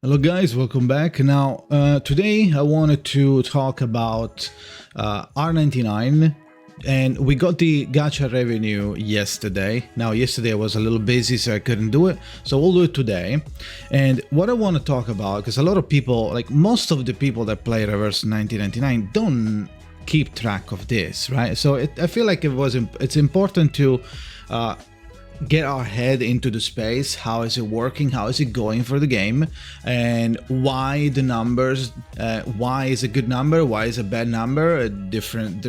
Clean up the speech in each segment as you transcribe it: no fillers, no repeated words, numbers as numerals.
Hello guys, welcome back. Now, today I wanted to talk about R99, and we got the Gacha revenue yesterday. Now, yesterday I was a little busy, so I couldn't do it, so we'll do it today. And what I want to talk about, because a lot of people, like most of the people that play Reverse 1999 don't keep track of this, right? So I feel like it's important to get our head into the space. How is it working? How is it going for the game? And why the numbers? Why is a good number? Why is a bad number? Different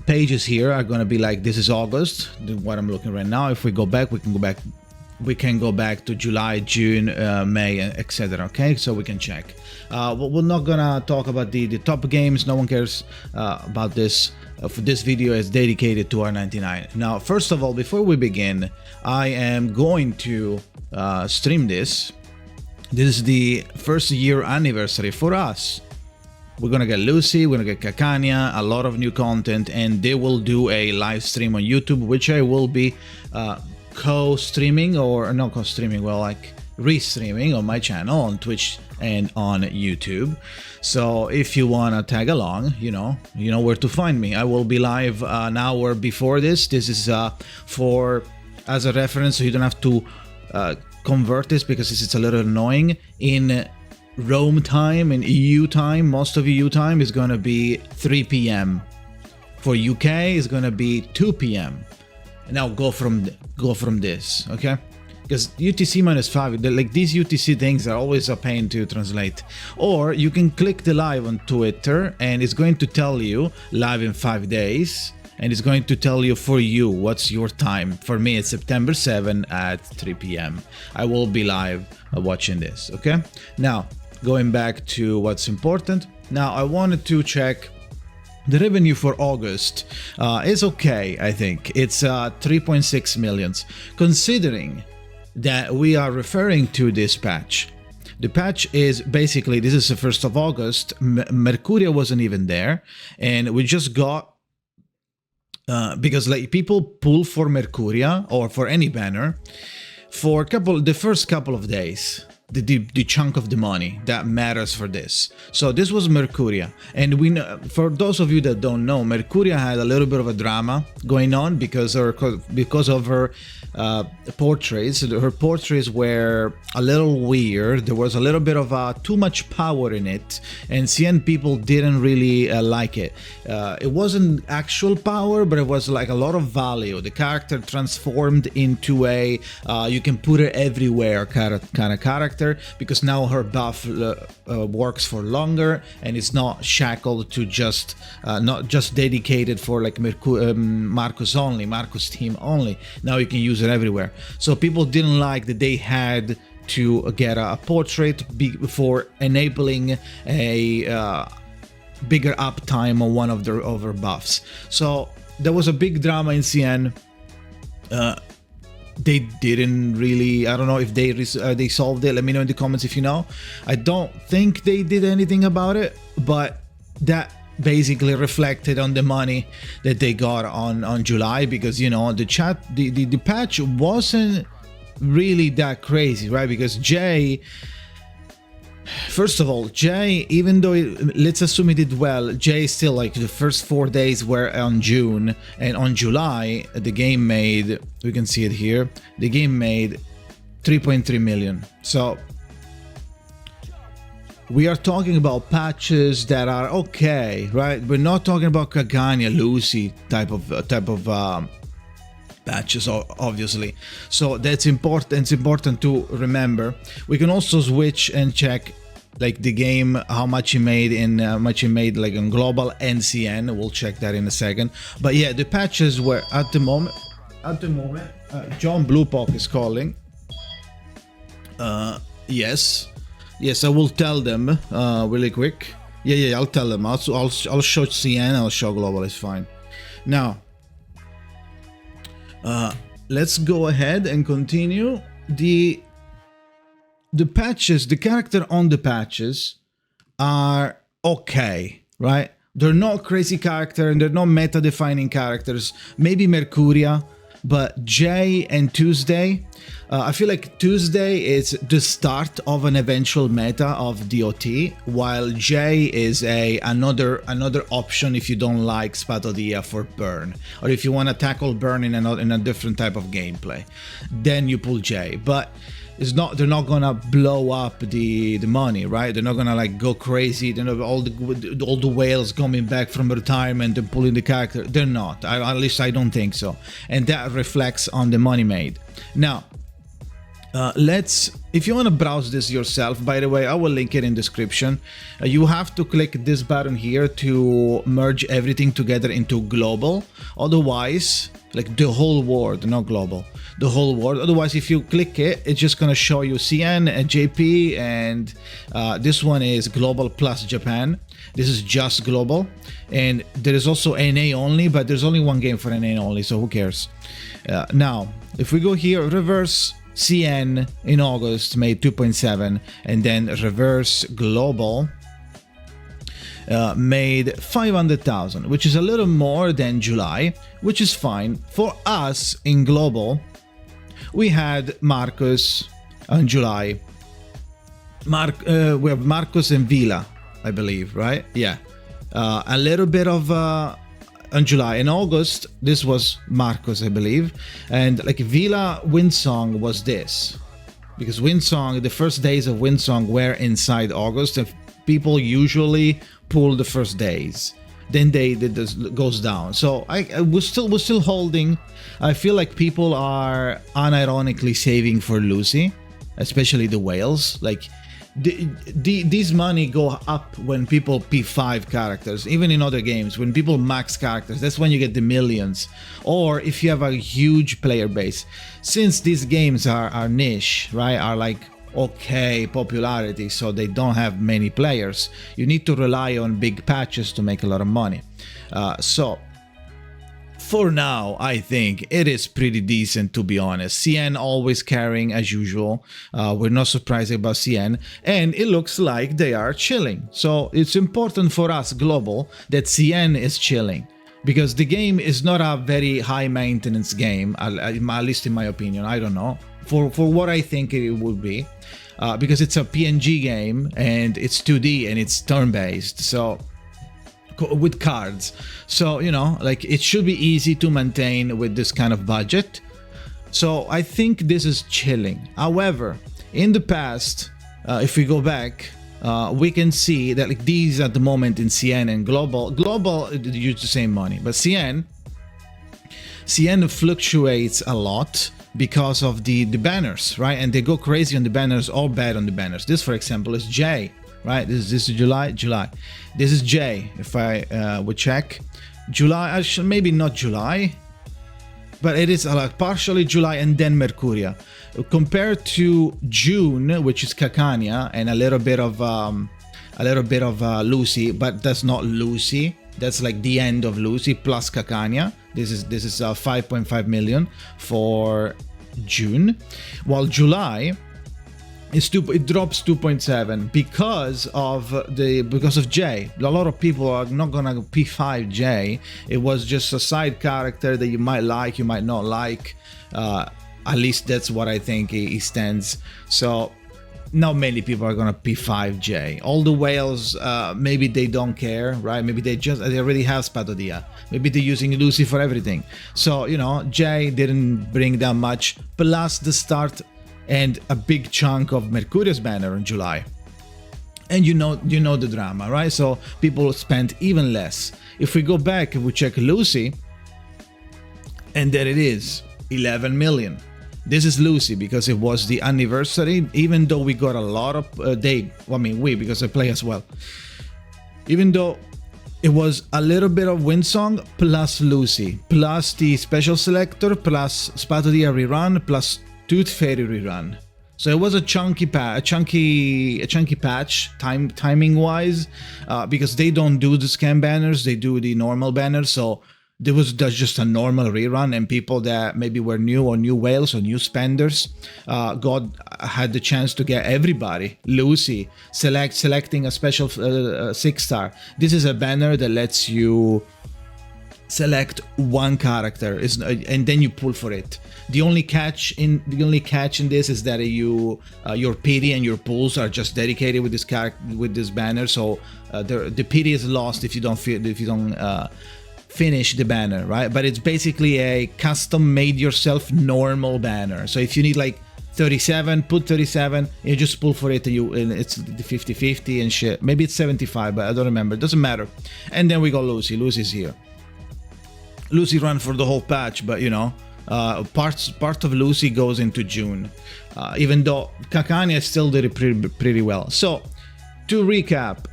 pages here are going to be like, this is August, what I'm looking right now. If we go back, we can go back to July, June, May, etc. Okay, so we can check. We're not gonna talk about the top games. No one cares about this. For this video is dedicated to R99. Now, first of all, before we begin, I am going to stream this. This is the first year anniversary for us. We're gonna get Lucy, we're gonna get Kakania, a lot of new content, and they will do a live stream on YouTube, which I will be co-streaming, or not co-streaming, well, like re-streaming on my channel on Twitch and on YouTube. So if you wanna tag along, you know where to find me. I will be live an hour before this. This is as a reference, so you don't have to convert this, because it's a little annoying. In Rome time, in EU time, most of EU time is gonna be 3 p.m. For UK is gonna be 2 p.m. Now go from this, okay? Because UTC -5, like these UTC things are always a pain to translate. Or you can click the live on Twitter, and it's going to tell you live in 5 days, and it's going to tell you for you what's your time. For me, it's September 7 at 3 p.m. I will be live watching this, okay? Now, going back to what's important. Now, I wanted to check the revenue for August. Is okay, I think. It's 3.6 millions, considering that we are referring to this patch. The patch is basically, this is the 1st of August. Mercuria wasn't even there, and we just got because like people pull for Mercuria or for any banner for the first couple of days. The chunk of the money that matters for this. So this was Mercuria, and we know, for those of you that don't know, Mercuria had a little bit of a drama going on because of her portraits. Her portraits were a little weird. There was a little bit of too much power in it, and Cen people didn't really like it. It wasn't actual power, but it was like a lot of value. The character transformed into a you can put it everywhere kind of character, because now her buff works for longer, and it's not shackled to just not just dedicated for like Marcus team only. Now you can use it everywhere. So people didn't like that they had to get a portrait before enabling a bigger uptime on one of their buffs. So there was a big drama in Cen. They didn't really, I don't know if they solved it. Let me know in the comments if you know. I don't think they did anything about it, but that basically reflected on the money that they got on July, because the patch wasn't really that crazy, right? Because first of all, Jay, even though let's assume he did well, Jay still, like, the first 4 days were on June, and on July the game made, we can see it here, the game made 3.3 million. So we are talking about patches that are okay, right? We're not talking about Kagania, Lucy type of patches, obviously. So that's important. It's important to remember. We can also switch and check like the game, how much he made like on global and Cen. We'll check that in a second. But yeah, the patches were at the moment John Bluepock is calling. Yes, I will tell them really quick. Yeah, I'll tell them. I'll show Cen, I'll show global, it's fine. Now let's go ahead and continue. The patches, the character on the patches are okay, right? They're not crazy character, and they're not meta-defining characters. Maybe Mercuria, But J and Tuesday, I feel like Tuesday is the start of an eventual meta of DOT, while J is another option if you don't like Spatodia for burn, or if you want to tackle burn in a different type of gameplay, then you pull J. But they're not gonna blow up the money, right? They're not gonna like go crazy. They're not all the whales coming back from retirement and pulling the character. They're not. At least I don't think so. And that reflects on the money made. Now, if you want to browse this yourself, by the way, I will link it in description. You have to click this button here to merge everything together into global. Otherwise, like the whole world, not global, the whole world. Otherwise, if you click it, it's just going to show you CN and JP, and this one is global plus Japan. This is just global, and there is also NA only, but there's only one game for NA only, so who cares? Now, if we go here, reverse CN in August made 2.7, and then reverse global made 500,000, which is a little more than July, which is fine. For us in global, we had Marcus in July. We have Marcus and Villa, I believe, right? Yeah. A little bit of on July. In August, this was Marcos, I believe, and like Villa Windsong was this, because Windsong, the first days of Windsong were inside August, and people usually pull the first days. Then this goes down. So we're still holding. I feel like people are unironically saving for Lucy, especially the whales. Like these money go up when people P5 characters, even in other games, when people max characters, that's when you get the millions. Or if you have a huge player base. Since these games are niche, right, are like okay popularity, so they don't have many players, you need to rely on big patches to make a lot of money. So for now, I think it is pretty decent, to be honest. CN always carrying as usual. We're not surprised about CN, and it looks like they are chilling. So it's important for us global that CN is chilling, because the game is not a very high maintenance game, at least in my opinion. I don't know for what I think it would be, because it's a PNG game and it's 2D and it's turn-based, so with cards, so you know, like it should be easy to maintain with this kind of budget. So I think this is chilling. However, in the past, if we go back, we can see that like these at the moment in CN and global use the same money, but CN fluctuates a lot because of the banners, right? And they go crazy on the banners or bad on the banners. This, for example, is J. Right, this is July. This is J. If I would check, July, maybe not July, but it is like partially July and then Mercuria. Compared to June, which is Cacania, and a little bit of Lucy, but that's not Lucy. That's like the end of Lucy plus Cacania. This is 5.5 million for June, while July. It drops 2.7 because of J. A lot of people are not gonna P5 J. It was just a side character that you might like, you might not like. At least that's what I think he stands. So not many people are gonna P5 J. All the whales, maybe they don't care, right? Maybe they already have Spatodia. Maybe they're using Lucy for everything. So you know, J didn't bring that much. Plus the start and a big chunk of Mercurius banner in July, and you know the drama, right? So people spent even less. If we go back and we check Lucy, and there it is, 11 million. This is Lucy because it was the anniversary. Even though we got a lot of because I play as well. Even though it was a little bit of Windsong plus Lucy plus the special selector plus Spatodia rerun plus Tooth Fairy rerun. So it was a chunky patch, timing wise, because they don't do the scam banners, they do the normal banners. So that's just a normal rerun, and people that maybe were new or new whales or new spenders had the chance to get everybody. Lucy selecting a special 6-star. This is a banner that lets you select one character, and then you pull for it. The only catch in this is that your pity and your pulls are just dedicated with this character, with this banner. So the pity is lost if you don't finish the banner, right? But it's basically a custom made yourself normal banner. So if you need like 37, put 37, you just pull for it, and it's the 50-50 and shit. Maybe it's 75, but I don't remember. It doesn't matter. And then we got Lucy. Lucy's here. Lucy ran for the whole patch, but you know, part of Lucy goes into June, even though Kakania still did it pretty well. So, to recap,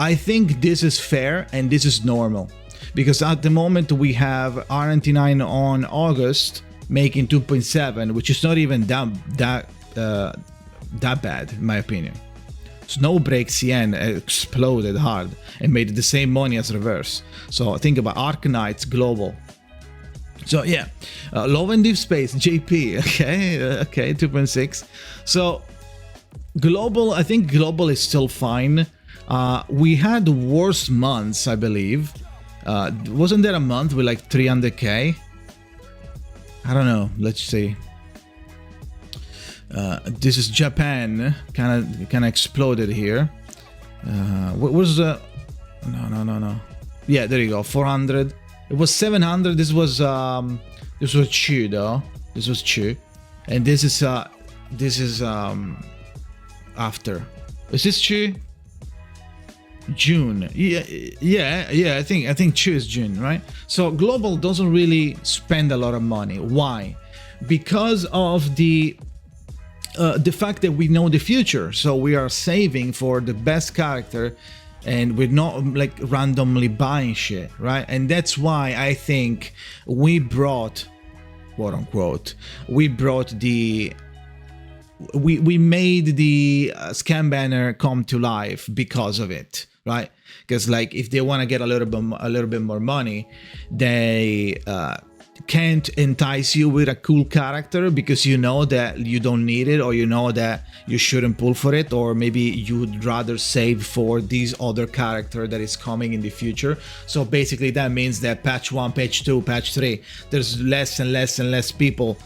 I think this is fair and this is normal, because at the moment we have R99 on August making 2.7, which is not even that bad in my opinion. Snowbreak Cien exploded hard and made the same money as Reverse. So think about Arknights Global. So yeah, Love and Deep Space JP. Okay, 2.6. So Global, I think Global is still fine. We had worse months, I believe. Wasn't there a month with like 300k? I don't know. Let's see. This is Japan, kind of exploded here. What was the? No. Yeah, there you go. 400. It was 700. This was Chu though. This was Chu, and this is after. Is this Chu? June. Yeah. I think Chu is June, right? So Global doesn't really spend a lot of money. Why? Because of the fact that we know the future, so we are saving for the best character, and we're not like randomly buying shit, right? And that's why I think we brought, quote unquote, we made the scam banner come to life because of it, right? Because like if they want to get a little bit more money, they can't entice you with a cool character because you know that you don't need it, or you know that you shouldn't pull for it, or maybe you'd rather save for these other character that is coming in the future. So basically that means that patch 1, patch 2, patch 3, there's less and less people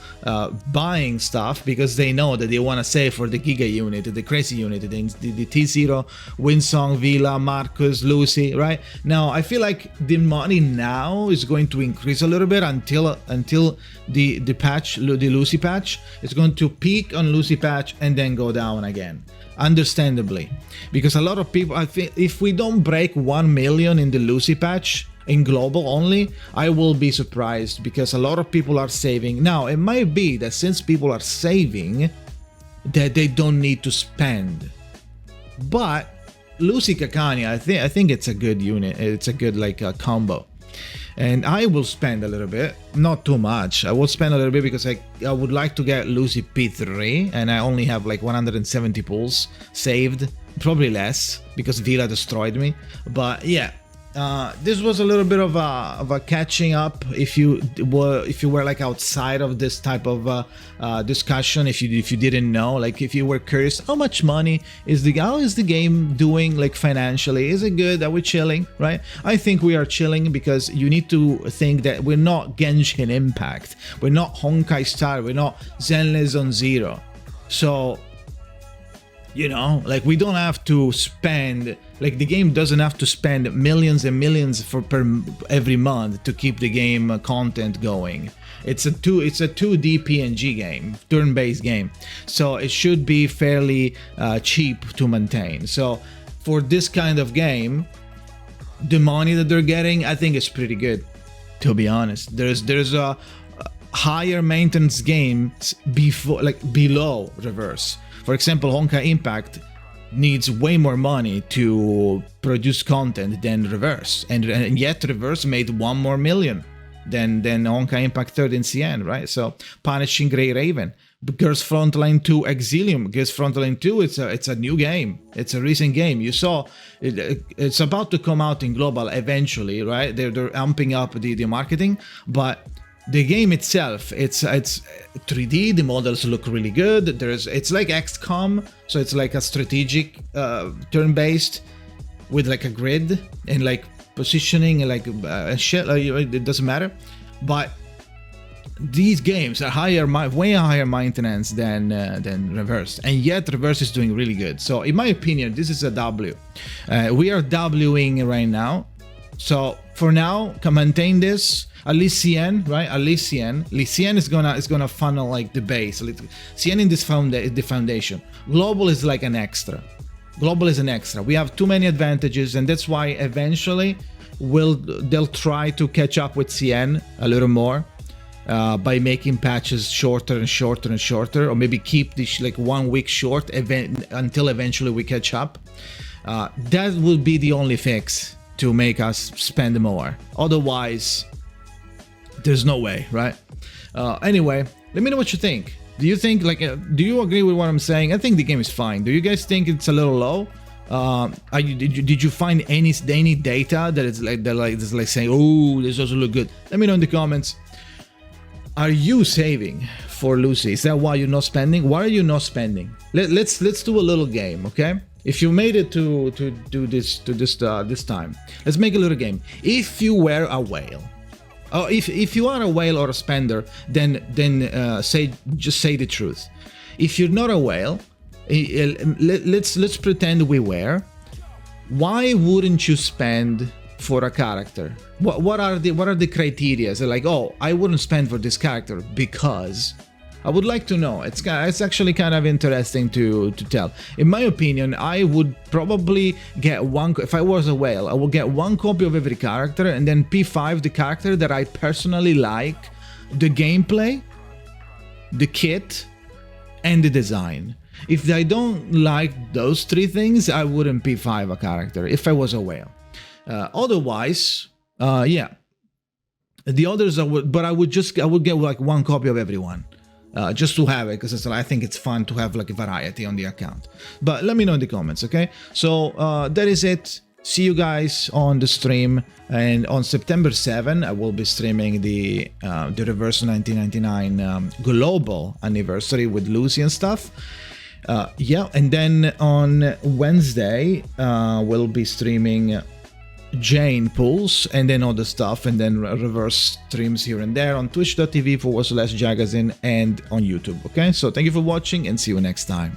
buying stuff because they know that they want to save for the Giga unit, the crazy unit, the T0, Winsong, Villa, Marcus, Lucy, right? Now I feel like the money now is going to increase a little bit until the patch, the Lucy patch. It's going to peak on Lucy patch and then go down again, understandably, because a lot of people, I think if we don't break 1 million in the Lucy patch in global only, I will be surprised, because a lot of people are saving. Now it might be that since people are saving, that they don't need to spend, but Lucy Kakania, I think it's a good unit. It's a good like combo. And I will spend a little bit, not too much. I will spend a little bit because I would like to get Lucy P3, and I only have like 170 pulls saved, probably less because Villa destroyed me. But yeah, this was a little bit of a catching up. If you were like outside of this type of discussion, if you didn't know, like if you were curious, how much money is how is the game doing, like financially? Is it good? Are we chilling? Right? I think we are chilling, because you need to think that we're not Genshin Impact, we're not Honkai Star, we're not Zenless Zone Zero. So, you know, like we don't have to spend, like the game doesn't have to spend millions and millions per every month to keep the game content going. It's a 2D PNG game, turn-based game, so it should be fairly cheap to maintain. So for this kind of game, the money that they're getting, I think is pretty good, to be honest. There's a higher maintenance games before, like below Reverse. For example, Honkai Impact needs way more money to produce content than Reverse, and yet Reverse made 1 more million than Honkai Impact 3rd in CN, right? So Punishing Grey Raven, Gears Frontline 2 Exilium. Gears Frontline 2, it's a new game. It's a recent game. You saw it's about to come out in global eventually, right? They're amping up the marketing, but the game itself, it's 3D. The models look really good. It's like XCOM, so it's like a strategic turn-based with like a grid and like positioning, like shit. It doesn't matter, but these games are way higher maintenance than Reverse, and yet Reverse is doing really good. So in my opinion, this is a W. We are Wing right now. So for now, can maintain this. At least Cen, right? At least Cen. Cen is gonna funnel like the base. Cen in this the foundation. Global is like an extra. Global is an extra. We have too many advantages, and that's why eventually they'll try to catch up with Cen a little more. By making patches shorter and shorter and shorter, or maybe keep this like 1 week short until eventually we catch up. That will be the only fix to make us spend more. Otherwise, there's no way, right? Anyway, let me know what you think. Do you think do you agree with what I'm saying? I think the game is fine. Do you guys think it's a little low? Did you find any data that is like saying, oh, this doesn't look good? Let me know in the comments. Are you saving for Lucy? Is that why you're not spending? Why are you not spending? Let's do a little game, okay? If you made it to do this time, let's make a little game. If you were a whale, or if you are a whale or a spender, then just say the truth. If you're not a whale, let's pretend we were. Why wouldn't you spend for a character? What are the criteria? So like, oh, I wouldn't spend for this character because I would like to know. It's actually kind of interesting to tell. In my opinion, I would probably get one. If I was a whale, I would get 1 copy of every character, and then P5 the character that I personally like, the gameplay, the kit, and the design. If I don't like those 3 things, I wouldn't P5 a character if I was a whale. Otherwise, yeah, the others but I would get like 1 copy of everyone, just to have it, because I think it's fun to have like a variety on the account. But let me know in the comments, okay? So that is it. See you guys on the stream, and on September 7, I will be streaming the Reverse 1999 global anniversary with Lucy and stuff. Yeah, and then on Wednesday, we'll be streaming Jane pulls and then other stuff, and then reverse streams here and there on twitch.tv/Jakazin and on YouTube. Okay, so thank you for watching and see you next time.